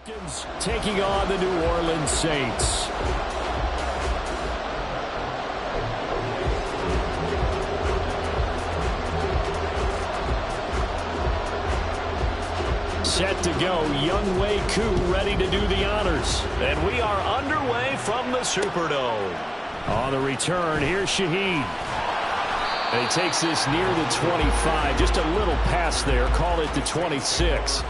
Falcons taking on the New Orleans Saints. Set to go, Younghoe Koo ready to do the honors. And we are underway from the Superdome. On the return, here's Shaheed. And he takes this near the 25. Just a little pass there. Call it the 26.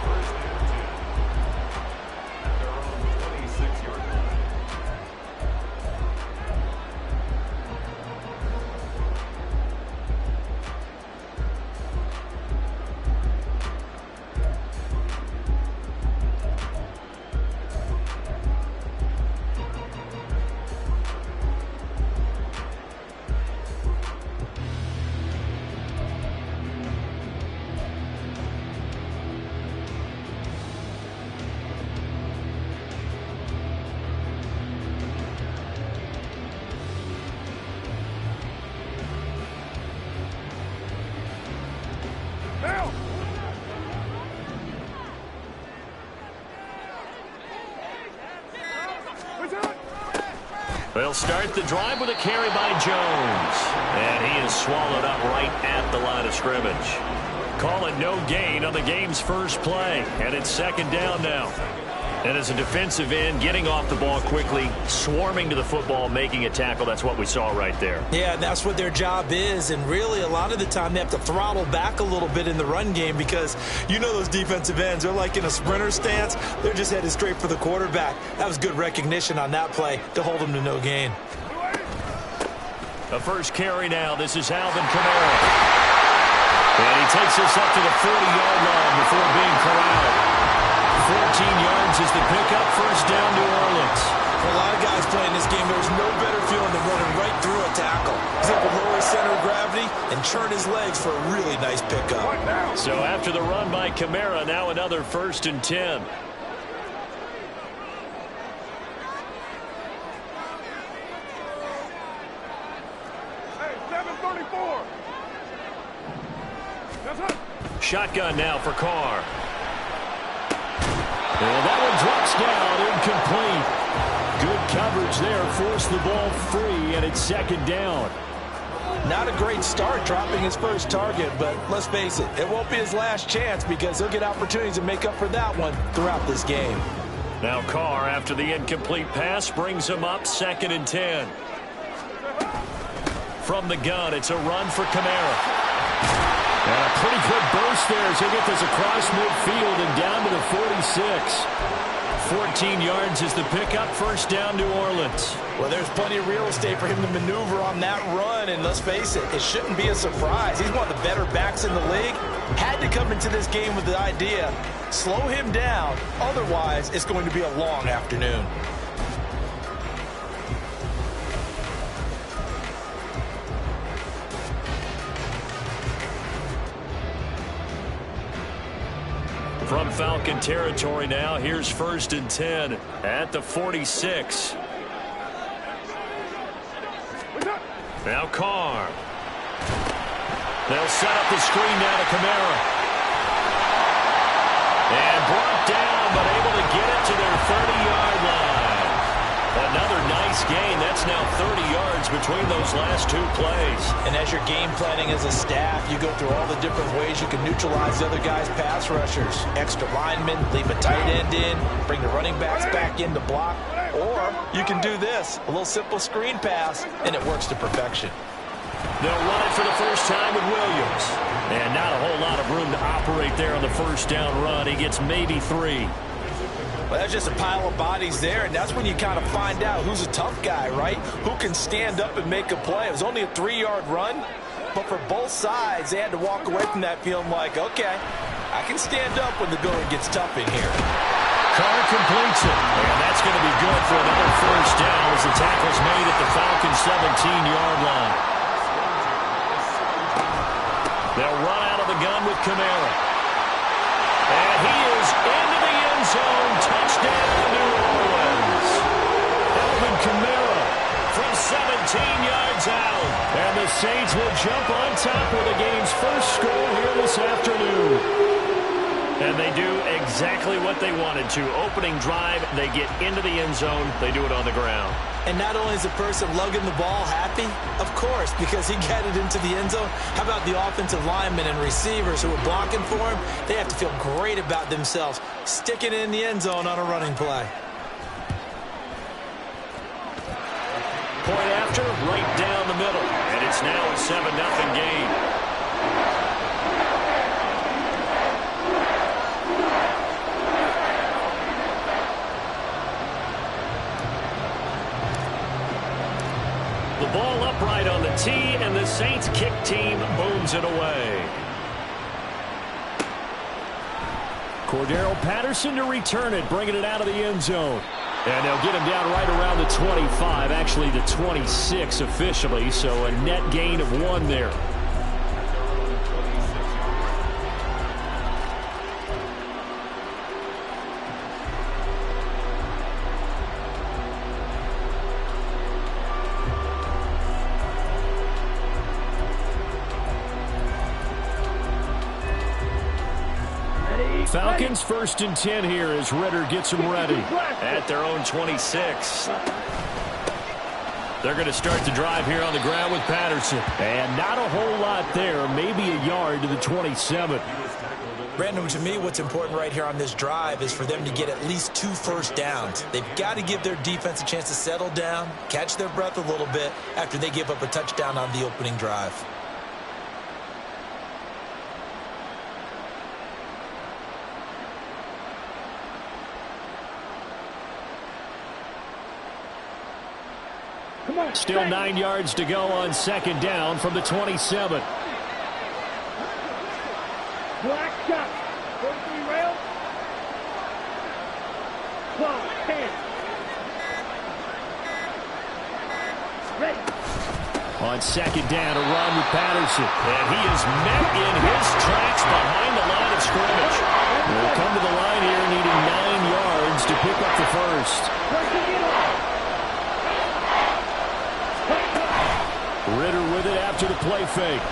They'll start the drive with a carry by Jones. And he is swallowed up right at the line of scrimmage. Call it no gain on the game's first play. And it's second down now. And as a defensive end, getting off the ball quickly, swarming to the football, making a tackle, that's what we saw right there. Yeah, and that's what their job is. And really, a lot of the time, they have to throttle back a little bit in the run game because you know those defensive ends, they're like in a sprinter stance. They're just headed straight for the quarterback. That was good recognition on that play to hold them to no gain. The first carry now. This is Alvin Kamara. And he takes us up to the 40-yard line before being corralled. 14 yards is the pickup, first down New Orleans. For a lot of guys playing this game, there's no better feeling than running right through a tackle. He's able to lower his center of gravity and churn his legs for a really nice pickup. So after the run by Kamara, now another 1st and 10. Hey, 734. Shotgun now for Carr. And that one drops down, incomplete. Good coverage there, forced the ball free, and it's second down. Not a great start dropping his first target, but let's face it, it won't be his last chance because he'll get opportunities to make up for that one throughout this game. Now Carr, after the incomplete pass, brings him up 2nd and 10. From the gun, it's a run for Kamara. And a pretty good burst there as he'll get this across midfield and down to the 46. 14 yards is the pickup, first down New Orleans. Well, there's plenty of real estate for him to maneuver on that run, and let's face it, it shouldn't be a surprise. He's one of the better backs in the league. Had to come into this game with the idea, slow him down, otherwise it's going to be a long afternoon. From Falcon territory now, here's 1st and 10 at the 46. Now Carr. They'll set up the screen now to Kamara. And brought down, but able to get it to their 30-yard line. Another nice gain. That's now 30 yards between those last 2 plays. And as you're game planning as a staff, you go through all the different ways you can neutralize the other guy's pass rushers. Extra linemen, leave a tight end in, bring the running backs back in to block. Or you can do this, a little simple screen pass, and it works to perfection. They'll run it for the first time with Williams. And not a whole lot of room to operate there on the first down run. He gets maybe 3. Well, that's just a pile of bodies there, and that's when you kind of find out who's a tough guy, right? Who can stand up and make a play. It was only a 3-yard run, but for both sides, they had to walk away from that feeling like, okay, I can stand up when the going gets tough in here. Carr completes it, and that's going to be good for another first down as the tackle's made at the Falcons' 17-yard line. They'll run out of the gun with Kamara. And he is into the end zone. Touchdown, New Orleans. Alvin Kamara from 17 yards out. And the Saints will jump on top with the game's first score here this afternoon. And they do exactly what they wanted to. Opening drive, they get into the end zone. They do it on the ground. And not only is the person lugging the ball happy, of course, because he got it into the end zone. How about the offensive linemen and receivers who are blocking for him? They have to feel great about themselves, sticking it in the end zone on a running play. Point after, right down the middle. And it's now a 7-0 game. The ball upright on the tee, and the Saints kick team booms it away. Cordero Patterson to return it, bringing it out of the end zone. And they'll get him down right around the 25, actually the 26 officially, so a net gain of 1 there. Falcons 1st and 10 here as Ritter gets them ready at their own 26. They're going to start the drive here on the ground with Patterson. And not a whole lot there, maybe a yard to the 27. Brandon, to me, what's important right here on this drive is for them to get at least 2 first downs. They've got to give their defense a chance to settle down, catch their breath a little bit after they give up a touchdown on the opening drive. Still 9 yards to go on 2nd down from the 27. Black shot. 43 rail. 12, 10. Ready. On 2nd down, a run with Patterson. And he is met in his tracks behind the line of scrimmage. They'll come to the line here needing 9 yards to pick up the first. Ritter with it after the play fake.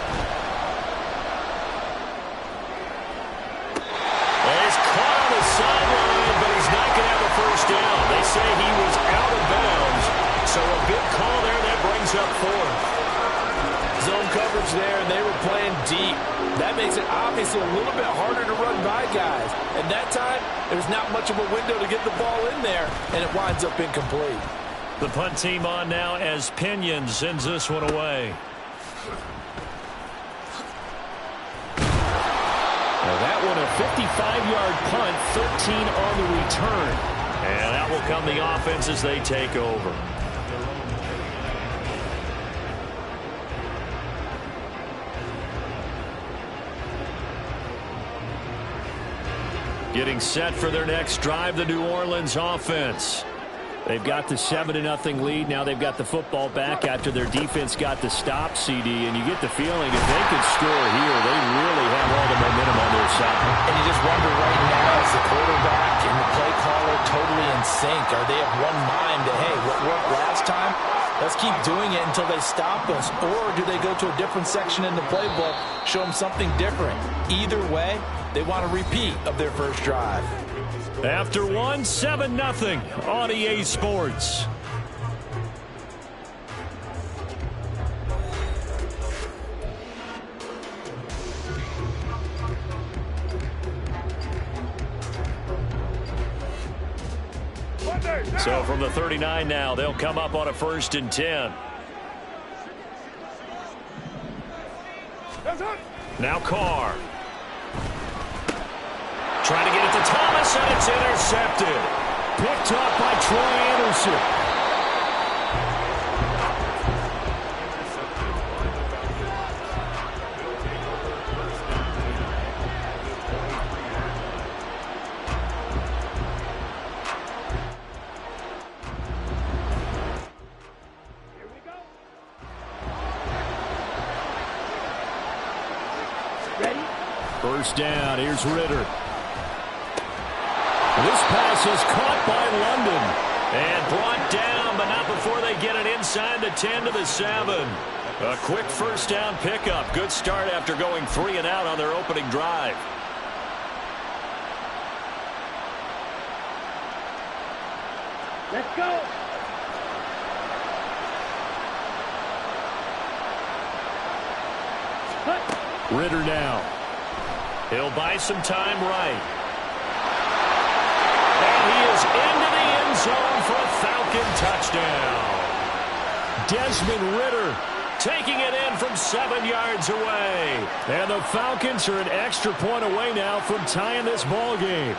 And he's caught on the sideline, but he's not going to have a first down. They say he was out of bounds. So a big call there that brings up 4. Zone coverage there, and they were playing deep. That makes it obviously a little bit harder to run by guys. And that time, there's not much of a window to get the ball in there, and it winds up incomplete. The punt team on now as Pinion sends this one away. Now that one a 55-yard punt, 13 on the return. And that will come the offense as they take over. Getting set for their next drive, the New Orleans offense. They've got the 7-0 lead. Now they've got the football back after their defense got the stop, CD. And you get the feeling if they can score here, they really have all the momentum on their side. And you just wonder right now, is the quarterback and the play caller totally in sync? Are they of one mind that, hey, what worked last time, let's keep doing it until they stop us? Or do they go to a different section in the playbook, show them something different? Either way, they want a repeat of their first drive. After 7-0 on EA Sports. So from the 39 now, they'll come up on a 1st and 10. Now Carr. Trying to get it to Thomas, and it's intercepted. Picked up by Troy Anderson. Here we go. Ready? 1st down, here's Ritter. This pass is caught by London and brought down, but not before they get it inside the 10 to the 7. A quick 1st down pickup. Good start after going 3 and out on their opening drive. Let's go. Cut. Ritter now. He'll buy some time right. And he is into the end zone for a Falcon touchdown. Desmond Ritter taking it in from 7 yards away. And the Falcons are an extra point away now from tying this ball game.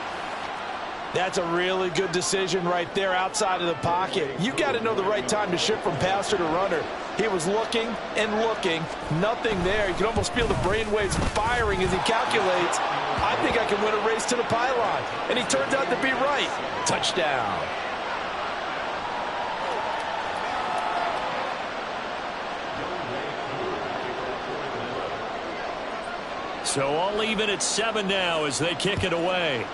That's a really good decision right there outside of the pocket. You got to know the right time to shift from passer to runner. He was looking and looking, nothing there. You can almost feel the brainwaves firing as he calculates, I think I can win a race to the pylon. And he turns out to be right. Touchdown. So all even at 7 now as they kick it away.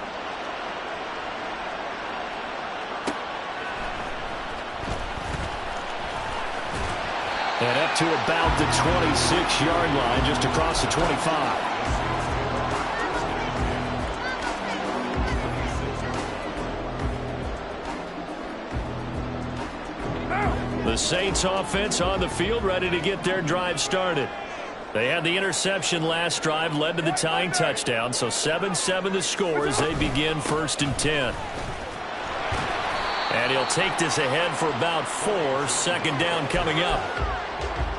And up to about the 26-yard line, just across the 25. The Saints offense on the field, ready to get their drive started. They had the interception last drive, led to the tying touchdown, so 7-7 the score as they begin 1st and 10. And he'll take this ahead for about 4, second down coming up.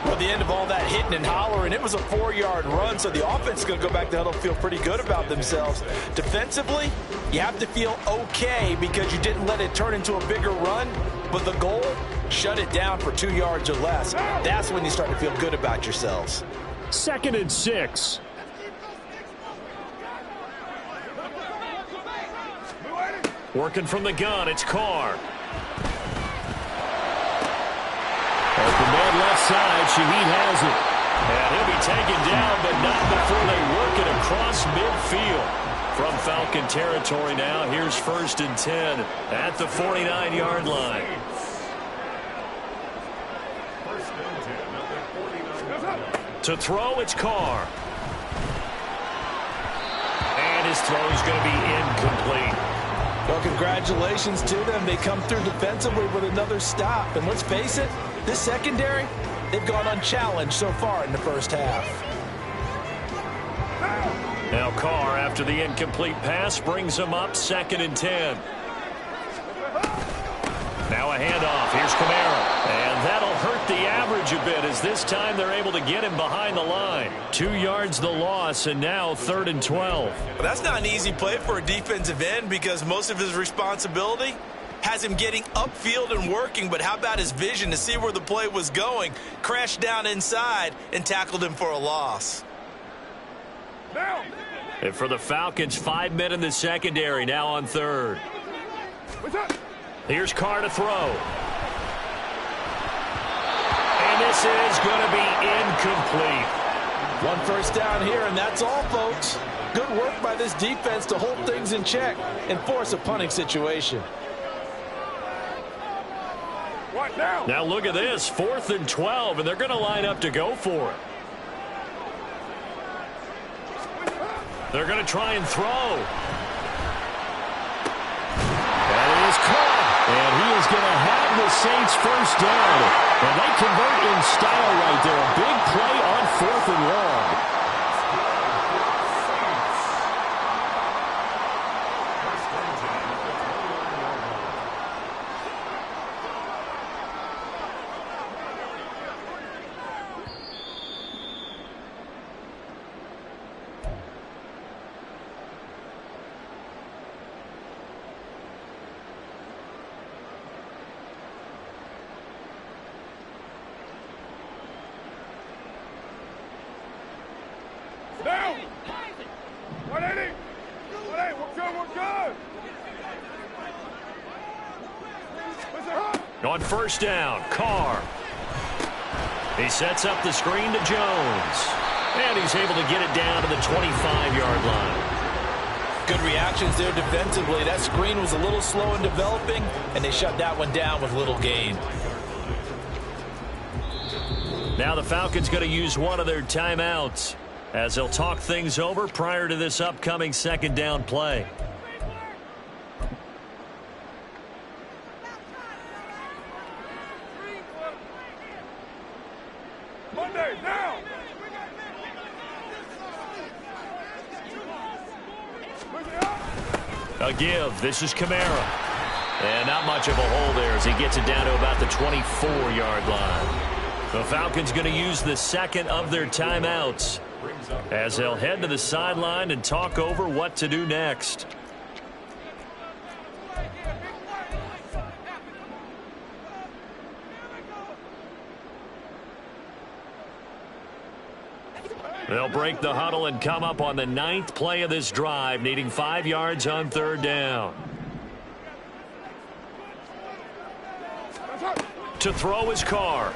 Well, the end of all that hitting and hollering, it was a 4-yard run, so the offense is going to go back to huddle, feel pretty good about themselves. Defensively, you have to feel okay because you didn't let it turn into a bigger run, but the goal, shut it down for 2 yards or less. That's when you start to feel good about yourselves. 2nd and 6. Working from the gun, it's Carr. Open man left side, Shaheed has it. And he'll be taken down, but not before they work it across midfield. From Falcon territory now, here's 1st and 10 at the 49-yard line. To throw, it's Carr. And his throw is going to be incomplete. Well, congratulations to them. They come through defensively with another stop. And let's face it, this secondary, they've gone unchallenged so far in the first half. Now Carr, after the incomplete pass, brings them up 2nd and 10. Now a handoff. Here's Kamara. And that'll hurt the average a bit as this time they're able to get him behind the line. 2 yards the loss, and now 3rd and 12. Well, that's not an easy play for a defensive end because most of his responsibility has him getting upfield and working, but how about his vision to see where the play was going? Crashed down inside and tackled him for a loss. And for the Falcons, 5 men in the secondary, now on 3rd. Here's Carr to throw. And this is going to be incomplete. 1 first down here, and that's all, folks. Good work by this defense to hold things in check and force a punting situation. Now look at this, 4th and 12, and they're going to line up to go for it. They're going to try and throw. That is caught. And he is going to have the Saints first down. And they convert in style right there. A big play on 4th and long. On 1st down, Carr. He sets up the screen to Jones. And he's able to get it down to the 25-yard line. Good reactions there defensively. That screen was a little slow in developing, and they shut that one down with little gain. Now the Falcons going to use one of their timeouts as they'll talk things over prior to this upcoming 2nd down play. A give. This is Kamara. And not much of a hole there as he gets it down to about the 24-yard line. The Falcons going to use the second of their timeouts as they'll head to the sideline and talk over what to do next. They'll break the huddle and come up on the 9th play of this drive, needing 5 yards on 3rd down. To throw his Carr.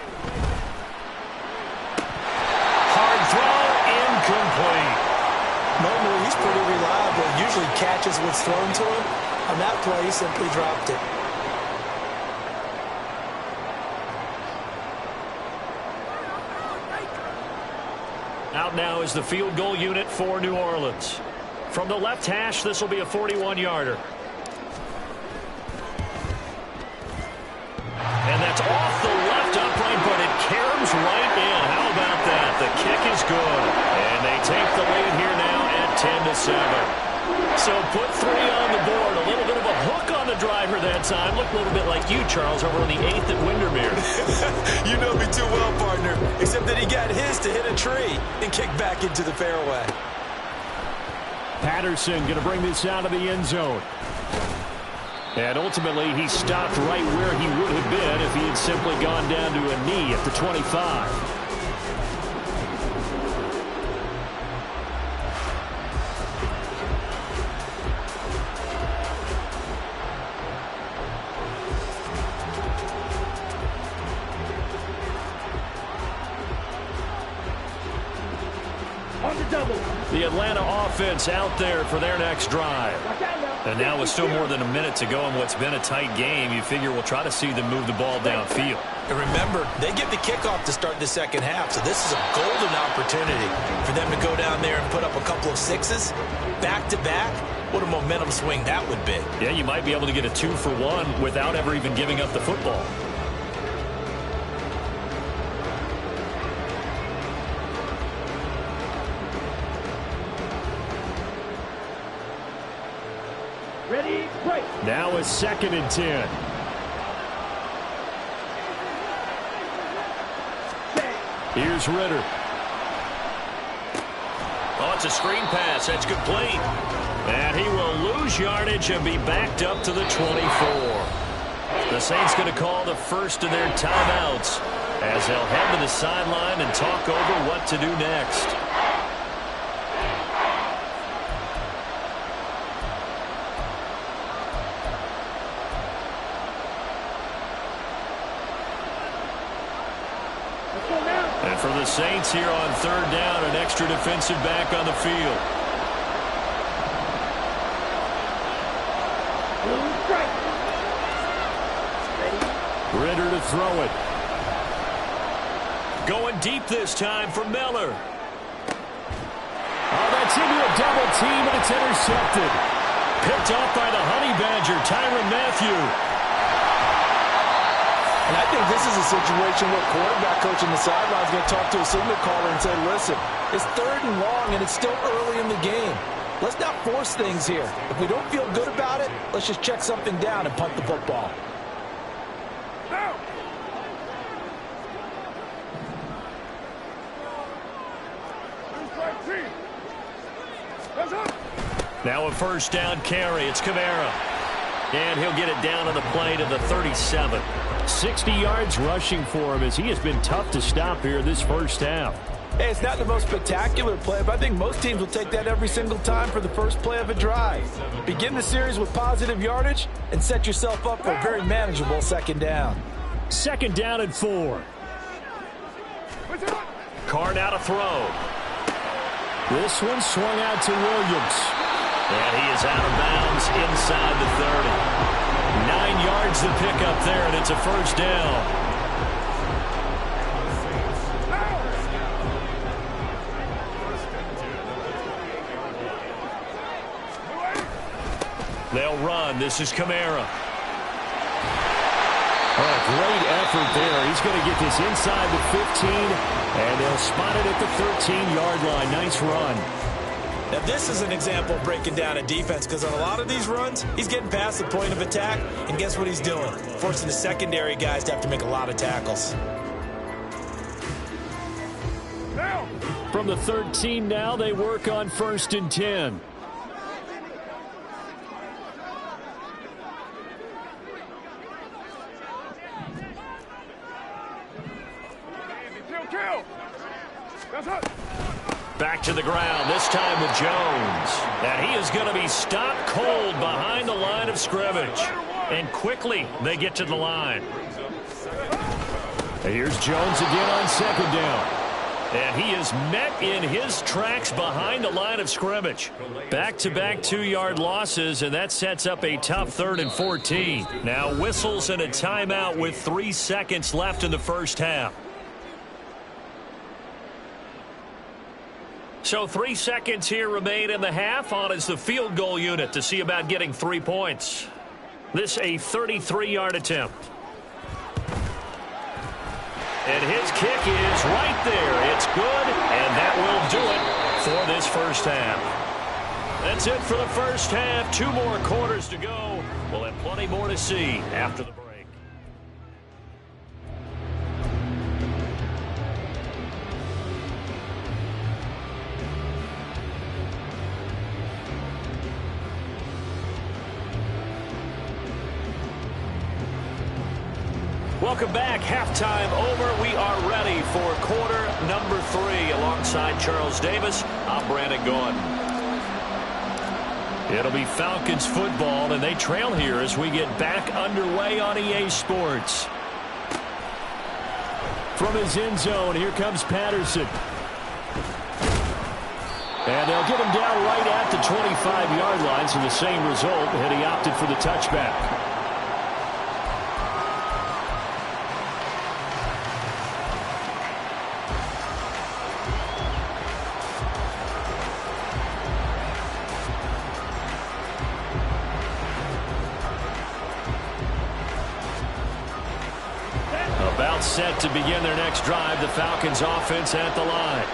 Hard throw, incomplete. Normally, he's pretty reliable. Usually catches what's thrown to him. On that play, he simply dropped it. Out now is the field goal unit for New Orleans. From the left hash, this will be a 41-yarder. And that's off the left upright, but it caroms right in. How about that? The kick is good. And they take the lead here now at 10-7. So put 3 on the board. A little bit of a hook on the driver that time. Looked a little bit like you, Charles, over on the 8th at Windermere. You know me too well, partner. Except that he got his to hit a tree and kick back into the fairway. Patterson going to bring this out of the end zone. And ultimately, he stopped right where he would have been if he had simply gone down to a knee at the 25. The Atlanta offense out there for their next drive. And now with still more than a minute to go in what's been a tight game, you figure we'll try to see them move the ball downfield. And remember, they get the kickoff to start the second half, so this is a golden opportunity for them to go down there and put up a couple of sixes back-to-back. What a momentum swing that would be. Yeah, you might be able to get a 2-for-1 without ever even giving up the football. Ready, break. Now it's 2nd and 10. Here's Ritter. Oh, it's a screen pass. That's complete. And he will lose yardage and be backed up to the 24. The Saints going to call the first of their timeouts as they'll head to the sideline and talk over what to do next. And for the Saints here on 3rd down, an extra defensive back on the field. Ritter to throw it. Going deep this time for Miller. Oh, that's into a double team, and it's intercepted. Picked off by the Honey Badger, Tyrann Mathieu. And I think this is a situation where quarterback coach in the sideline is going to talk to a signal caller and say, listen, it's 3rd and long and it's still early in the game. Let's not force things here. If we don't feel good about it, let's just check something down and punt the football. Now a 1st down carry. It's Kamara. And he'll get it down on the play to the 37. 60 yards rushing for him as he has been tough to stop here this first half. Hey, it's not the most spectacular play, but I think most teams will take that every single time for the first play of a drive. Begin the series with positive yardage and set yourself up for a very manageable 2nd down. 2nd down and 4. Carr now to throw. This one swung out to Williams. And he is out of bounds inside the 30. 9 yards to pick up there, and it's a 1st down. They'll run. This is Kamara. Well, a great effort there. He's going to get this inside the 15, and they'll spot it at the 13-yard line. Nice run. Now, this is an example of breaking down a defense, because on a lot of these runs, he's getting past the point of attack, and guess what he's doing? Forcing the secondary guys to have to make a lot of tackles. From the 13 now, they work on 1st and 10. Back to the ground, this time with Jones. And he is going to be stopped cold behind the line of scrimmage. And quickly, they get to the line. And here's Jones again on 2nd down. And he is met in his tracks behind the line of scrimmage. Back-to-back 2-yard losses, and that sets up a tough 3rd and 14. Now whistles and a timeout with 3 seconds left in the first half. So 3 seconds here remain in the half. On is the field goal unit to see about getting 3 points. This a 33-yard attempt. And his kick is right there. It's good, and that will do it for this first half. That's it for the first half. 2 more quarters to go. We'll have plenty more to see after the break. Welcome back. Halftime over. We are ready for quarter number 3. Alongside Charles Davis, I'm Brandon Gaudin. It'll be Falcons football, and they trail here as we get back underway on EA Sports. From his end zone, here comes Patterson. And they'll get him down right at the 25-yard line, so the same result, and he opted for the touchback. About set to begin their next drive. The Falcons offense at the line.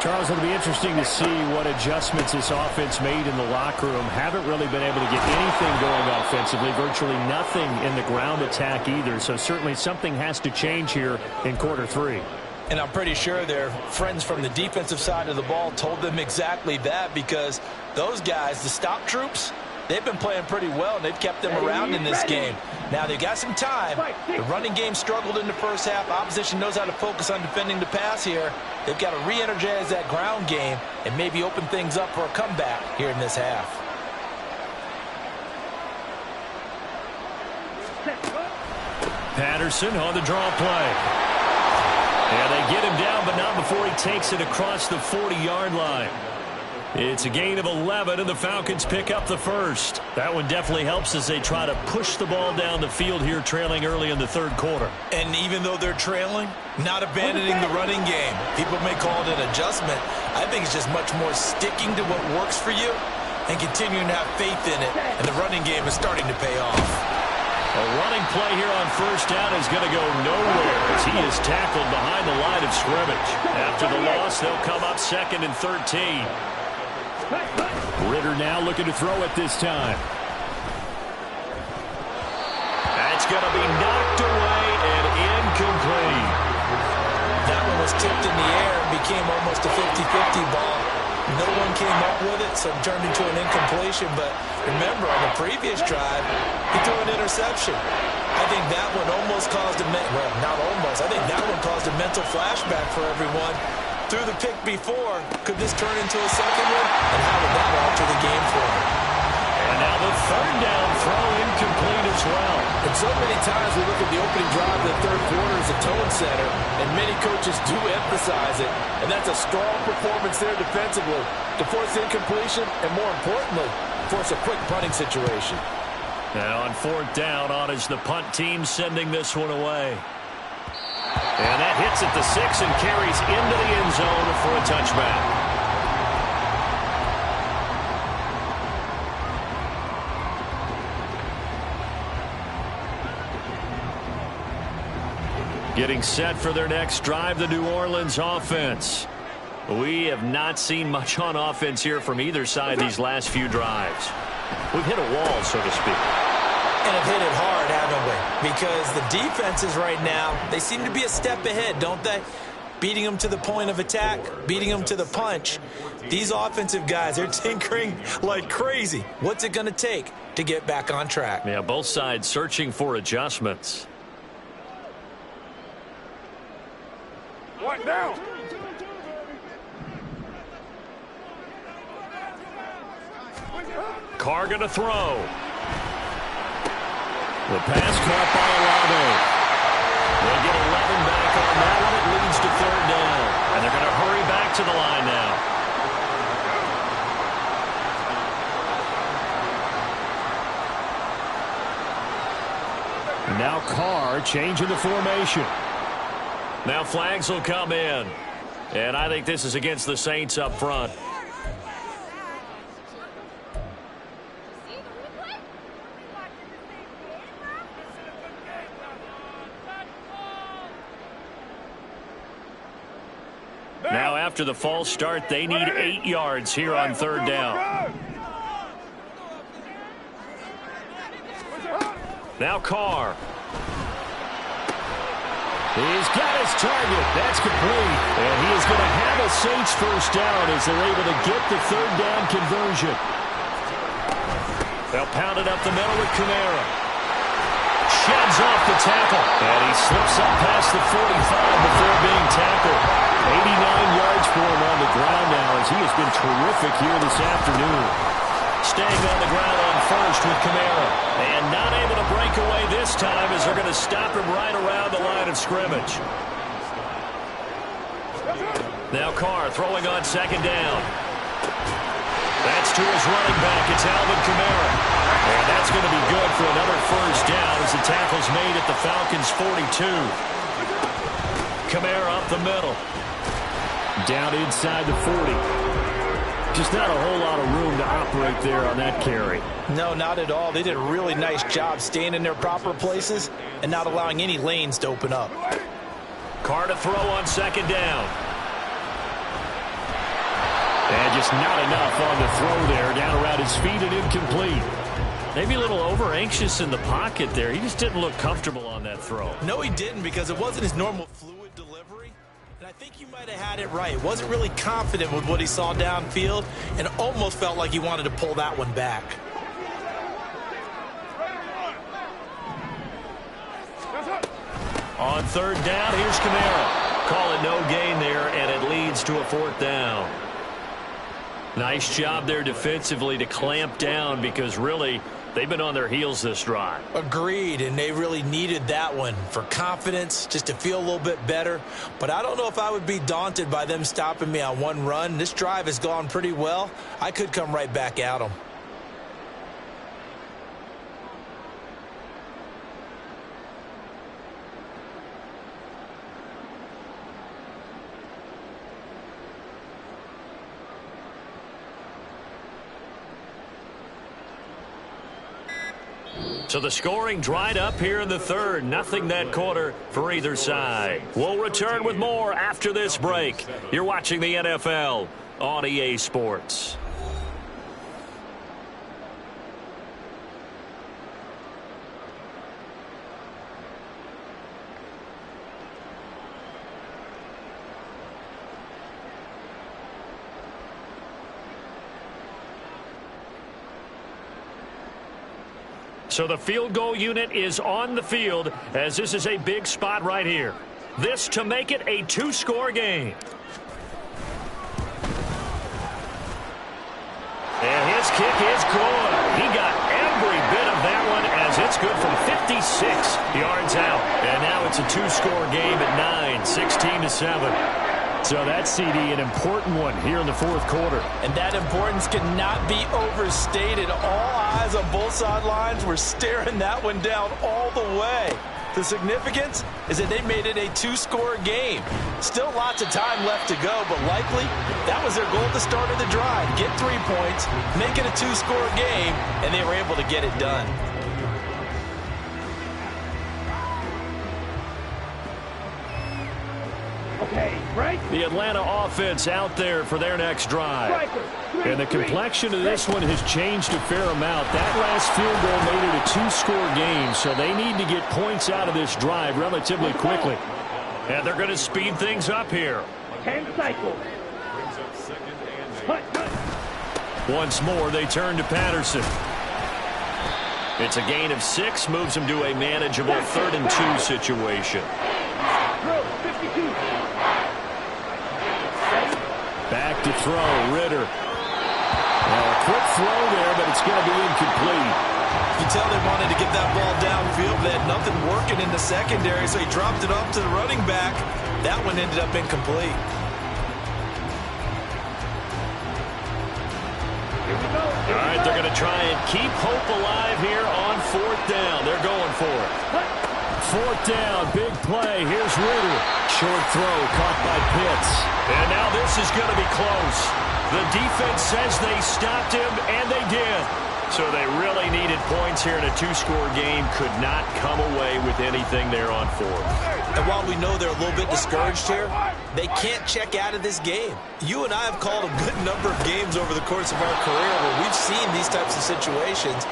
Charles, it'll be interesting to see what adjustments this offense made in the locker room. Haven't really been able to get anything going offensively. Virtually nothing in the ground attack either. So certainly something has to change here in quarter 3. And I'm pretty sure their friends from the defensive side of the ball told them exactly that, because those guys, the stop troops, they've been playing pretty well, and they've kept them around in this game. Now, they've got some time. The running game struggled in the first half. Opposition knows how to focus on defending the pass here. They've got to re-energize that ground game and maybe open things up for a comeback here in this half. Patterson on the draw play. And they get him down, but not before he takes it across the 40-yard line. It's a gain of 11, and the Falcons pick up the first. That one definitely helps as they try to push the ball down the field here, trailing early in the third quarter. And even though they're trailing, not abandoning the running game. People may call it an adjustment. I think it's just much more sticking to what works for you and continuing to have faith in it. And the running game is starting to pay off. A running play here on first down is going to go nowhere as he is tackled behind the line of scrimmage. After the loss, they'll come up 2nd and 13. Ritter now looking to throw it this time. That's going to be knocked away and incomplete. That one was tipped in the air and became almost a 50-50 ball. No one came up with it, so it turned into an incompletion. But remember, on the previous drive, he threw an interception. I think that one almost caused a well, not almost. I think that one caused a mental flashback for everyone. Through the pick before, could this turn into a second one? And how would that alter the game for him? And now the third down throw incomplete as well. And so many times we look at the opening drive of the third quarter as a tone setter, and many coaches do emphasize it. And that's a strong performance there defensively to force incompletion and, more importantly, force a quick punting situation. Now on 4th down, on is the punt team sending this one away. And that hits at the 6 and carries into the end zone for a touchback. Getting set for their next drive, the New Orleans offense. We have not seen much on offense here from either side these last few drives. We've hit a wall, so to speak. And have hit it hard, haven't we? Because the defenses right now, they seem to be a step ahead, don't they? Beating them to the point of attack, beating them to the punch. These offensive guys are tinkering like crazy. What's it going to take to get back on track? Yeah, both sides searching for adjustments. What now? Carr going to throw. The pass caught by Olave. They'll get 11 back on that one. It leads to third down. And they're going to hurry back to the line now. And now Carr changing the formation. Now flags will come in. And I think this is against the Saints up front. Now after the false start, they need 8 yards here on third down. Now Carr. He's got his target. That's complete. And he is going to have a Saints first down as they're able to get the third down conversion. They'll pound it up the middle with Kamara. Sheds off the tackle. And he slips up past the 45 before being tackled. 89 yards for him on the ground now as he has been terrific here this afternoon. Staying on the ground on first with Kamara. And not able to break away this time as they're going to stop him right around the line of scrimmage. Now Carr throwing on second down. That's to his running back. It's Alvin Kamara. And that's going to be good for another first down as the tackle's made at the Falcons' 42. Kamara up the middle. Down inside the 40. Just not a whole lot of room to operate there on that carry. No, not at all. They did a really nice job staying in their proper places and not allowing any lanes to open up. Carr to throw on second down. And just not enough on the throw there. Down around his feet and incomplete. Maybe a little over-anxious in the pocket there. He just didn't look comfortable on that throw. No, he didn't, because it wasn't his normal fluid delivery. And I think you might have had it right. Wasn't really confident with what he saw downfield and almost felt like he wanted to pull that one back. On third down, here's Kamara. Call it no gain there, and it leads to a fourth down. Nice job there defensively to clamp down because really they've been on their heels this drive. Agreed, and they really needed that one for confidence, just to feel a little bit better. But I don't know if I would be daunted by them stopping me on one run. This drive has gone pretty well. I could come right back at them. So the scoring dried up here in the third. Nothing that quarter for either side. We'll return with more after this break. You're watching the NFL on EA Sports. So the field goal unit is on the field as this is a big spot right here. This to make it a two-score game. And his kick is good. He got every bit of that one as it's good from 56 yards out. And now it's a two-score game at 9, 16-7. So that CD, an important one here in the fourth quarter. And that importance cannot be overstated. All eyes on both sidelines were staring that one down all the way. The significance is that they made it a two-score game. Still lots of time left to go, but likely that was their goal at the start of the drive. Get 3 points, make it a two-score game, and they were able to get it done. The Atlanta offense out there for their next drive. And the complexion of this one has changed a fair amount. That last field goal made it a two-score game, so they need to get points out of this drive relatively quickly. And they're going to speed things up here. 10 cycles. Once more, they turn to Patterson. It's a gain of 6, moves them to a manageable 3rd and 2 situation. Back to throw, Ritter. A quick throw there, but it's going to be incomplete. You can tell they wanted to get that ball downfield. They had nothing working in the secondary, so he dropped it off to the running back. That one ended up incomplete. All right, they're going to try and keep hope alive here on 4th down. They're going for it. 4th down, big play. Here's Ritter. Short throw caught by Pitts. And now this is going to be close. The defense says they stopped him, and they did. So they really needed points here in a two-score game. Could not come away with anything there on 4th. And while we know they're a little bit discouraged here, they can't check out of this game. You and I have called a good number of games over the course of our career where we've seen these types of situations.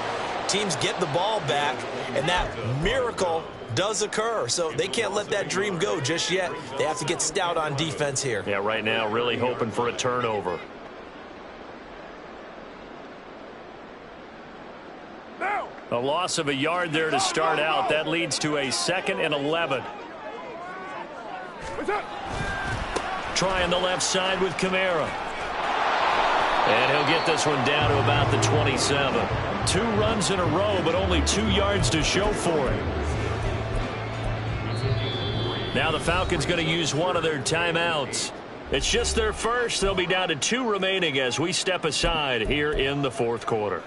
Teams get the ball back, and that miracle does occur. So they can't let that dream go just yet. They have to get stout on defense here. Yeah, right now really hoping for a turnover. A loss of a yard there to start out. That leads to a 2nd and 11. Trying the left side with Kamara. And he'll get this one down to about the 27. 2 runs in a row, but only 2 yards to show for it. Now the Falcons going to use one of their timeouts. It's just their first. They'll be down to 2 remaining as we step aside here in the 4th quarter.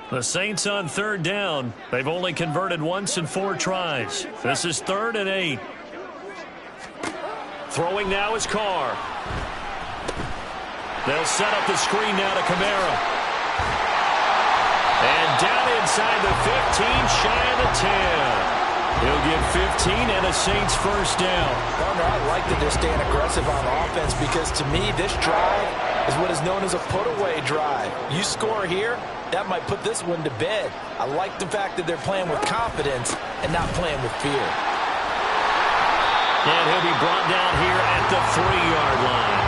The Saints on 3rd down. They've only converted once in 4 tries. This is 3rd and 8. Throwing now is Carr. They'll set up the screen now to Kamara. And down inside the 15, shy of the 10. He'll get 15 and a Saints first down. Partner, I like that they're staying aggressive on offense because to me this drive is what is known as a put-away drive. You score here, that might put this one to bed. I like the fact that they're playing with confidence and not playing with fear. And he'll be brought down here at the 3-yard line.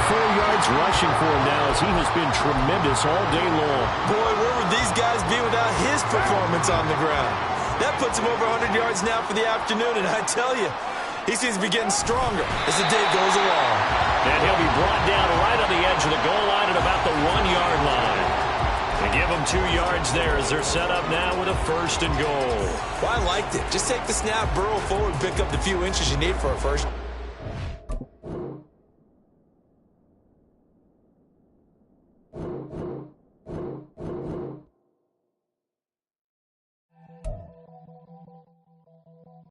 104 yards rushing for him now as he has been tremendous all day long. Boy, where would these guys be without his performance on the ground? That puts him over 100 yards now for the afternoon, and I tell you, he seems to be getting stronger as the day goes along. And he'll be brought down right on the edge of the goal line at about the 1-yard line. They give him 2 yards there as they're set up now with a 1st and goal. Well, I liked it. Just take the snap, burrow forward, pick up the few inches you need for a first.